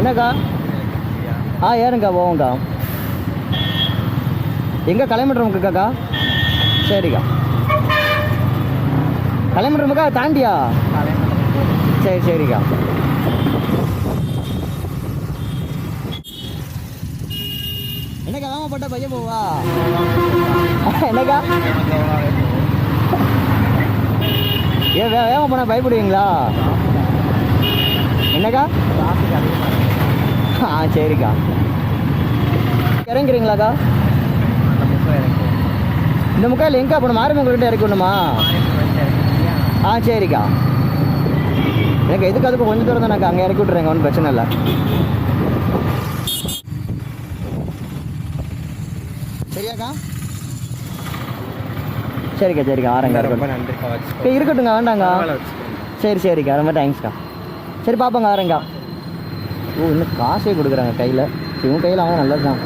என்னக்கா? ஏறுங்கக்கா, போவோங்க்கா. எங்கே கலைமண்டபம்க்காக்கா? சரிக்கா. கலைமண்டபம்க்கா தாண்டியா? சரி சரிக்கா. என்னக்கா வேகமாக போட்டால் பையன் போவா? என்னக்கா? வேகமாக போனால் பயப்படுவீங்களா? என்னக்கா? சரிக்கா. இறங்குறீங்களாக்கா? இந்த முக்கால் எங்கே போகணும்? மாரியம்மன்கிட்ட இறக்கி விடணுமா? சரிக்கா. எனக்கு எதுக்கு அதுக்கு கொஞ்சம் தூரம் தானக்கா, அங்கே இறக்கி விட்றேங்க, ஒன்றும் பிரச்சனை இல்லை. சரியாக்கா? சரிக்கா சரிக்கா, ஆரங்க. ரொம்ப நன்றி. இருக்கட்டுங்க, வேண்டாங்க. சரி சரிக்கா, ரொம்ப தேங்க்ஸ்க்கா. சரி பார்ப்போங்க, ஆரங்கா. இன்னும் காசே கொடுக்குறாங்க கையில். இவங்க கையில் அவங்க நல்லது தான்.